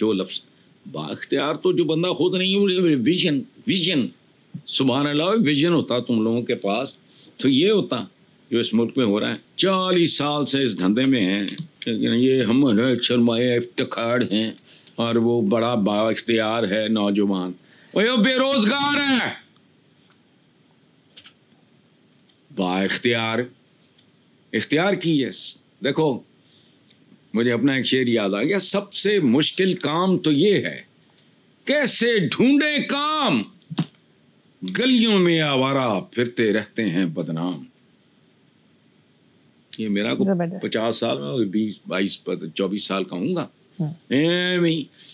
جو لفظ بااختیار تو جو بندہ خود نہیں ہے، ویژن سبحان اللہ ویژن ہوتا تم لوگوں کے پاس تو یہ ہوتا جو اس ملک میں ہو رہا ہے. 40 سال سے اس دھندے میں ہیں، یہ ہم سرمایہ افتخار ہیں اور وہ بڑا با اختیار ہے نوجوان، وہ بے روزگار ہے. با اختیار کی ہے. دیکھو مجھے اپنا ایک شعر یاد آ گیا، سب سے مشکل کام تو یہ ہے کیسے ڈھونڈے کام، گلیوں میں آوارہ پھرتے رہتے ہیں بدنام. یہ میرا کو 50 سال میں 20 22 24 سال کا ہوں گا.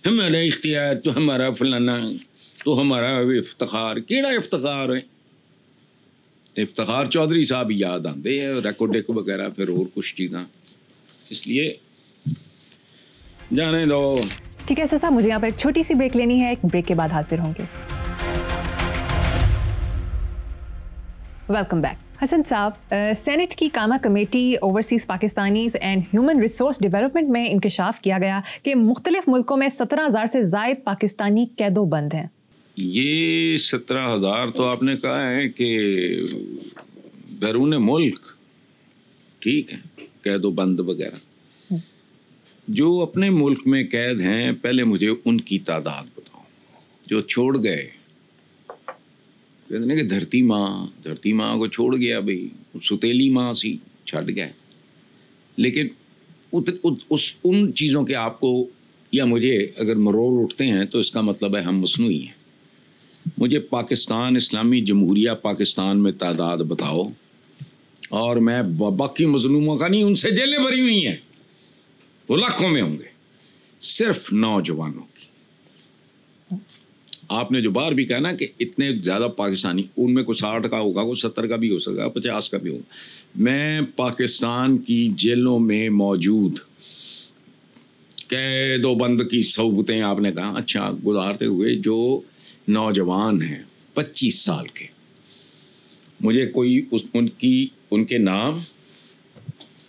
ہمارا اختیار تو ہمارا فلانا تو ہمارا افتخار، کیڑا افتخار ہے؟ افتخار چودھری صاحب یاد آتے ہیں، ریکارڈ وغیرہ پھر اور کچھ چیزاں. اس لیے جانے دو. ٹھیک ہے صاحب، مجھے یہاں پر ایک چھوٹی سی بریک لینی ہے، ایک بریک کے بعد حاضر ہوں گے. Welcome back. حسن صاحب، سینٹ کی کامہ committee overseas Pakistanis and human resource development میں انکشاف کیا گیا کہ مختلف ملکوں میں 17,000 سے زائد پاکستانی قید و بند ہیں. یہ 17,000 تو آپ نے کہا ہے کہ بیرون ملک، ٹھیک ہے، قید و بند وغیرہ. جو اپنے ملک میں قید ہیں پہلے مجھے ان کی تعداد بتاؤ. جو چھوڑ گئے، کہتے ہیں کہ دھرتی ماں کو چھوڑ گیا، بھائی ستیلی ماں سی چھڑ گئے. لیکن ان چیزوں کے آپ کو یا مجھے اگر مرور اٹھتے ہیں تو اس کا مطلب ہے ہم مصنوعی ہیں. مجھے پاکستان اسلامی جمہوریہ پاکستان میں تعداد بتاؤ، اور میں باقی مظلوموں کا نہیں، ان سے جیلیں بھری ہوئی ہیں، وہ لاکھوں میں ہوں گے. صرف نوجوانوں کی. آپ نے جو بار بھی کہا نا کہ اتنے زیادہ پاکستانی، ان میں کوئی 60 کا ہوگا، کوئی 70 کا بھی ہو سکتا ہے، 50 کا بھی ہوگا. میں پاکستان کی جیلوں میں موجود قید و بند کی صحبتیں آپ نے کہا، اچھا گزارتے ہوئے جو نوجوان ہیں 25 سال کے، مجھے کوئی ان کے نام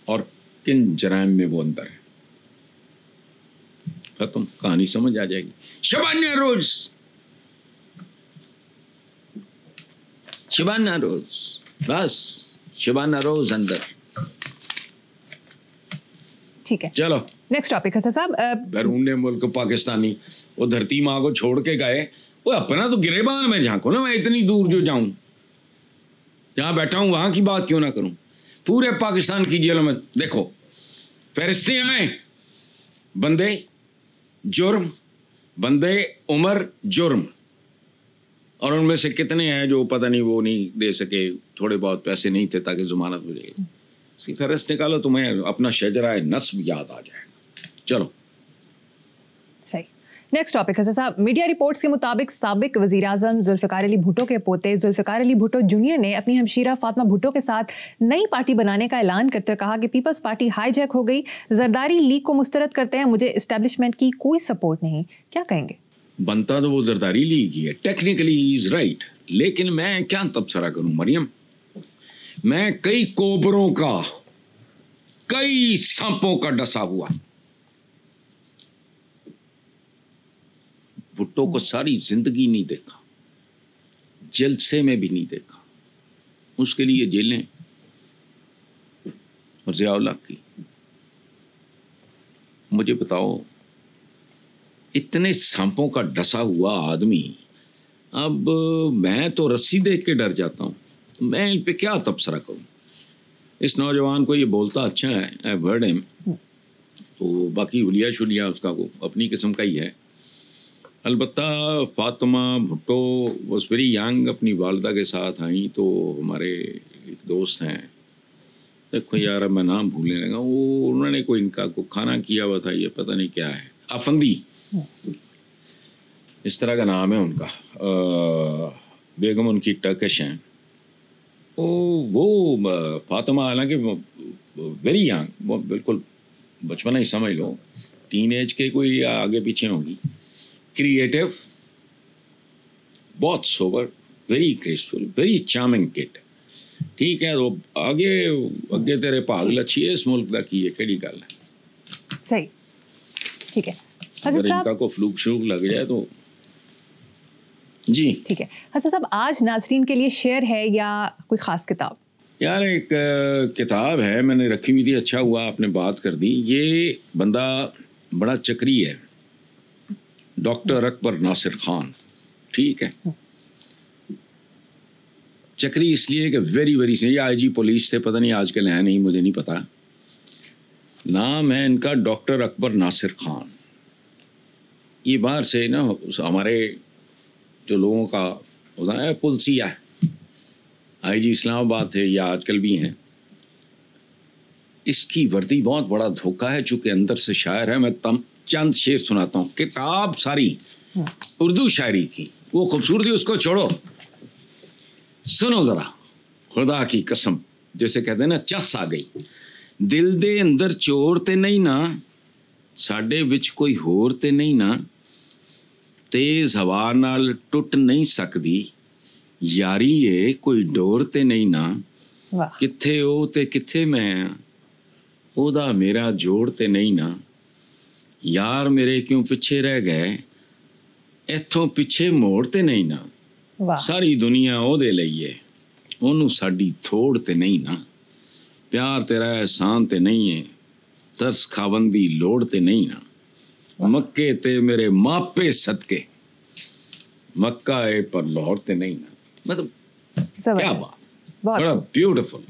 اور کن جرائم میں وہ اندر ہے. ختم، کہانی سمجھ آ جائے گی. شبانہ روز بس شبانہ روز اندر. ٹھیک ہے، چلو نیکسٹ ٹاپک ہے صاحب. بیرون ملک پاکستانی وہ دھرتی ماں کو چھوڑ کے گئے، وہ اپنا تو گریبان میں جھانکو نا. میں اتنی دور جو جاؤں، جہاں بیٹھا ہوں وہاں کی بات کیوں نہ کروں. پورے پاکستان کی جیلوں میں دیکھو فہرستیں آئیں، بندے جرم، بندے عمر جرم، اور ان میں سے کتنے ہیں جو پتہ نہیں وہ نہیں دے سکے، تھوڑے بہت پیسے نہیں تھے تاکہ ضمانت ہو جائے. فہرست نکالو، تمہیں اپنا شجرہ نسب یاد آ جائے گا. چلو صحیح. نیکسٹ ٹاپک ہے صاحب. میڈیا رپورٹس کے مطابق سابق وزیر اعظم ذوالفقار علی بھٹو کے پوتے ذوالفقار علی بھٹو جونیئر نے اپنی ہمشیرہ فاطمہ بھٹو کے ساتھ نئی پارٹی بنانے کا اعلان کرتے ہوئے کہا کہ پیپلز پارٹی ہائی جیک ہو گئی، زرداری لیگ کو مسترد کرتے ہیں، مجھے اسٹیبلشمنٹ کی کوئی سپورٹ نہیں. کیا کہیں گے؟ بنتا تو وہ زرداری لیگ ہی ہے، ٹیکنیکلی ہی از رائٹ، لیکن میں کیا تبصرہ کروں مریم. میں کئی کوبروں کا، کئی سانپوں کا ڈسا ہوا. بھٹو کو ساری زندگی نہیں دیکھا، جلسے میں بھی نہیں دیکھا. اس کے لیے جیلیں اور ضیاء الحق کی. مجھے بتاؤ، اتنے سانپوں کا ڈسا ہوا آدمی، اب میں تو رسی دیکھ کے ڈر جاتا ہوں. میں ان پہ کیا تبصرہ کروں. اس نوجوان کو یہ بولتا اچھا ہے، I've heard him. تو باقی حلیہ شلیہ اس کا وہ اپنی قسم کا ہی ہے. البتہ Fatima Bhutto was very young, اپنی والدہ کے ساتھ آئیں. تو ہمارے ایک دوست ہیں، دیکھو یار میں نام بھولنے لگا، وہ انہوں نے کوئی ان کا کو کھانا کیا ہوا تھا، یہ پتہ نہیں کیا ہے، افندی اس طرح کا نام ہے ان کا. بیگم ان کی ٹرکش ہیں. وہ فاطمہ حالانکہ ویری ینگ، وہ بالکل بچپنا ہی سمجھ لو، ٹین ایج کے کوئی آگے پیچھے ہوں گی. کریٹو، بہت sober, very graceful, very charming cut. ٹھیک ہے، وہ آگے تیرے پاگ لچھی ہے اس ملک کا کی ہے کہڑی گل ہے. صحیح، ٹھیک ہے. اگر ان کا کوئی فلوک شلوک لگ جائے تو جی ٹھیک ہے. حسن صاحب آج ناظرین کے لیے شعر ہے یا کوئی خاص کتاب؟ یار ایک کتاب ہے میں نے رکھی ہوئی تھی, اچھا ہوا آپ نے بات کر دی. یہ بندہ بڑا چکری ہے, ڈاکٹر اکبر ناصر خان. ٹھیک ہے, چکری اس لیے کہ ویری ویری سے یہ آئی جی پولیس سے, پتہ نہیں آج کل ہے نہیں, مجھے نہیں پتا. نام ہے ان کا ڈاکٹر اکبر ناصر خان. یہ باہر سے نا ہمارے جو لوگوں کا ہوتا ہے پلسیہ ہے, آئی جی اسلام آباد تھے یا آج کل بھی ہیں. اس کی وردی بہت بڑا دھوکہ ہے, چونکہ اندر سے شاعر ہے. میں چند شعر سناتا ہوں. کتاب ساری اردو شاعری کی, وہ خوبصورتی اس کو چھوڑو, سنو ذرا خدا کی قسم, جیسے کہتے ہیں نا چس آ گئی. دل دے اندر چور تے نہیں نا, ساڈے وچ کوئی ہور تے نہیں نا, تیز ہوا نال ٹوٹ نہیں سکدی یاری اے کوئی ڈور تے نہیں نا, کتھے او تے کتھے میں او دا میرا جوڑ تے نہیں نا, یار میرے کیوں پیچھے رہ گئے ایتھوں پیچھے موڑ تے نہیں نا, ساری دنیا او دے لئیے اونوں ساڈی تھوڑ تے نہیں نا, پیار تیرا احسان تے نہیں ہے ترس کھاون دی لوڑ تے نہیں نا, مکے تے میرے ماپے صدقے مکہ اے پر لاہور تے نہیں نا. مطلب کیا بات, بڑا بیوٹیفل.